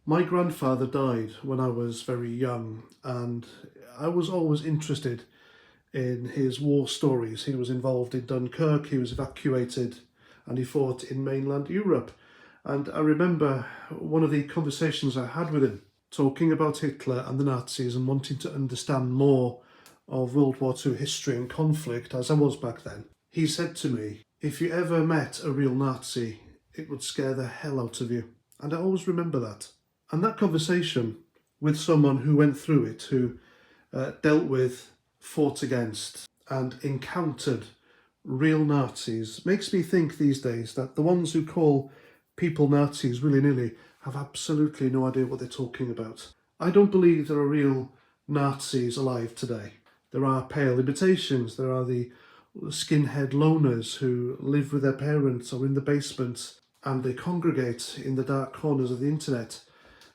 My grandfather died when I was very young, and I was always interested in his war stories. He was involved in Dunkirk, he was evacuated, and he fought in mainland Europe. And I remember one of the conversations I had with him, talking about Hitler and the Nazis and wanting to understand more of World War II history and conflict as I was back then. He said to me, if you ever met a real Nazi, it would scare the hell out of you. And I always remember that. And that conversation with someone who went through it, who dealt with, fought against, and encountered real Nazis, makes me think these days that the ones who call people Nazis willy-nilly have absolutely no idea what they're talking about. I don't believe there are real Nazis alive today. There are pale imitations, there are the skinhead loners who live with their parents or in the basement, and they congregate in the dark corners of the internet,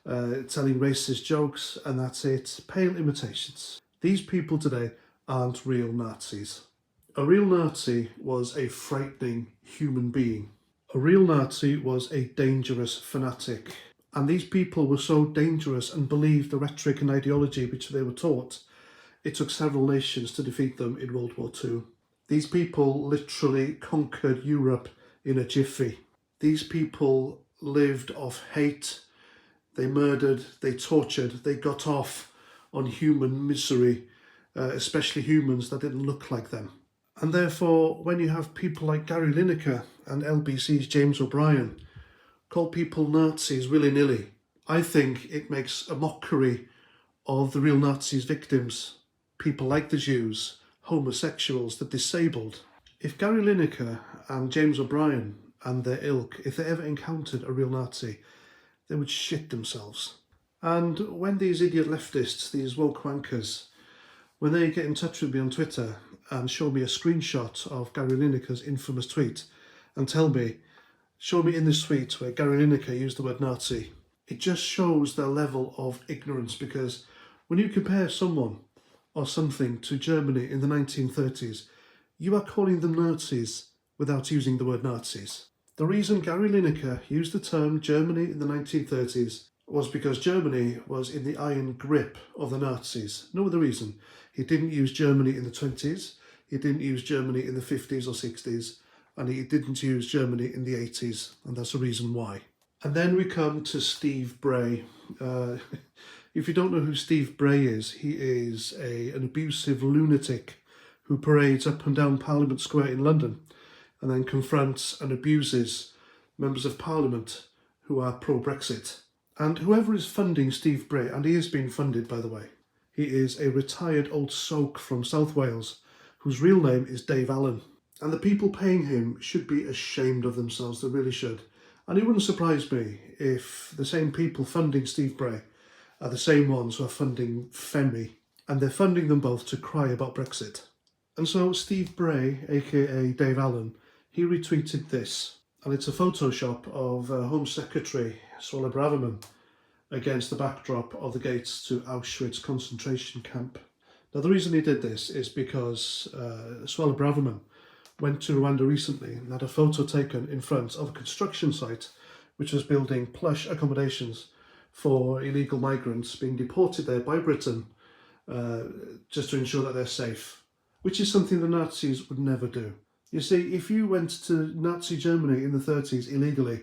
telling racist jokes, and that's it. Pale imitations. These people today aren't real Nazis. A real Nazi was a frightening human being. A real Nazi was a dangerous fanatic. And these people were so dangerous and believed the rhetoric and ideology which they were taught, it took several nations to defeat them in World War II. These people literally conquered Europe in a jiffy. These people lived off hate. They murdered, they tortured, they got off on human misery, especially humans that didn't look like them. And therefore, when you have people like Gary Lineker and LBC's James O'Brien call people Nazis willy-nilly, I think it makes a mockery of the real Nazis' victims, people like the Jews, homosexuals, the disabled. If Gary Lineker and James O'Brien and their ilk, if they ever encountered a real Nazi, they would shit themselves. And when these idiot leftists, these woke wankers, when they get in touch with me on Twitter and show me a screenshot of Gary Lineker's infamous tweet and tell me, show me in this tweet where Gary Lineker used the word Nazi, it just shows their level of ignorance, because when you compare someone or something to Germany in the 1930s, you are calling them Nazis without using the word Nazis. The reason Gary Lineker used the term Germany in the 1930s was because Germany was in the iron grip of the Nazis. No other reason. He didn't use Germany in the 20s, he didn't use Germany in the 50s or 60s, and he didn't use Germany in the 80s, and that's the reason why. And then we come to Steve Bray. If you don't know who Steve Bray is, he is an abusive lunatic who parades up and down Parliament Square in London and then confronts and abuses members of Parliament who are pro-Brexit. And whoever is funding Steve Bray, and he is being funded by the way, he is a retired old soak from South Wales whose real name is Dave Allen. And the people paying him should be ashamed of themselves, they really should. And it wouldn't surprise me if the same people funding Steve Bray are the same ones who are funding Femi, and they're funding them both to cry about Brexit. And so Steve Bray, aka Dave Allen, he retweeted this, and it's a Photoshop of Home Secretary Suella Braverman against the backdrop of the gates to Auschwitz concentration camp. Now the reason he did this is because Suella Braverman went to Rwanda recently and had a photo taken in front of a construction site which was building plush accommodations for illegal migrants being deported there by Britain just to ensure that they're safe, which is something the Nazis would never do. You see, if you went to Nazi Germany in the 30s illegally,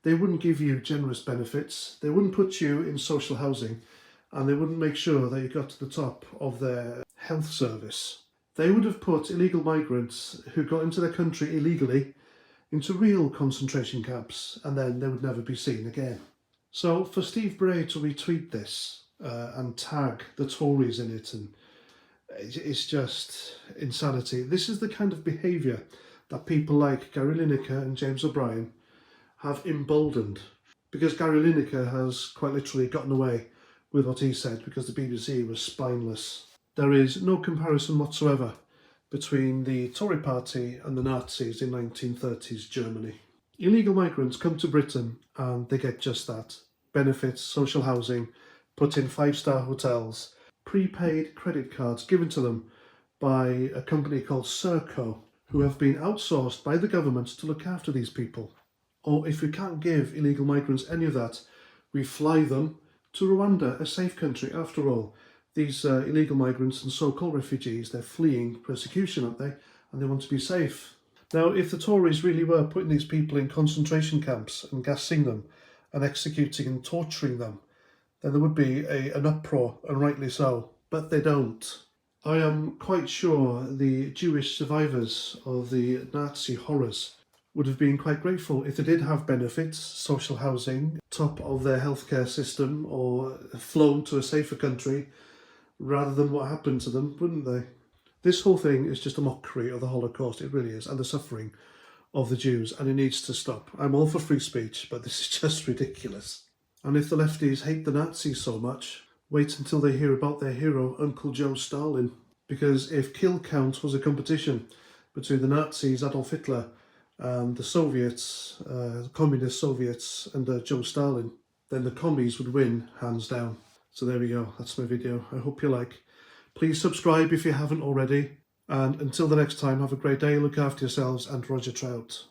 they wouldn't give you generous benefits, they wouldn't put you in social housing, and they wouldn't make sure that you got to the top of their health service. They would have put illegal migrants who got into their country illegally into real concentration camps, and then they would never be seen again. So for Steve Bray to retweet this and tag the Tories in it, and it's just insanity. This is the kind of behaviour that people like Gary Lineker and James O'Brien have emboldened, because Gary Lineker has quite literally gotten away with what he said because the BBC was spineless. There is no comparison whatsoever between the Tory party and the Nazis in 1930s Germany. Illegal migrants come to Britain and they get just that. Benefits, social housing, put in 5-star hotels, prepaid credit cards given to them by a company called Serco, who have been outsourced by the government to look after these people. Or if we can't give illegal migrants any of that, We fly them to Rwanda, a safe country. After all, these illegal migrants and so-called refugees, they're fleeing persecution, aren't they? And they want to be safe. Now, if the Tories really were putting these people in concentration camps and gassing them and executing and torturing them, then there would be an uproar, and rightly so. But they don't. I am quite sure the Jewish survivors of the Nazi horrors would have been quite grateful if they did have benefits, social housing, top of their healthcare system, or flown to a safer country, rather than what happened to them, wouldn't they? This whole thing is just a mockery of the Holocaust, it really is, and the suffering of the Jews, and it needs to stop. I'm all for free speech, but this is just ridiculous. And if the lefties hate the Nazis so much, wait until they hear about their hero, Uncle Joe Stalin. Because if kill count was a competition between the Nazis, Adolf Hitler, and the Soviets, communist Soviets, and Joe Stalin, then the commies would win, hands down. So there we go, that's my video. I hope you like. Please subscribe if you haven't already. And until the next time, have a great day, look after yourselves, and Roger Trout.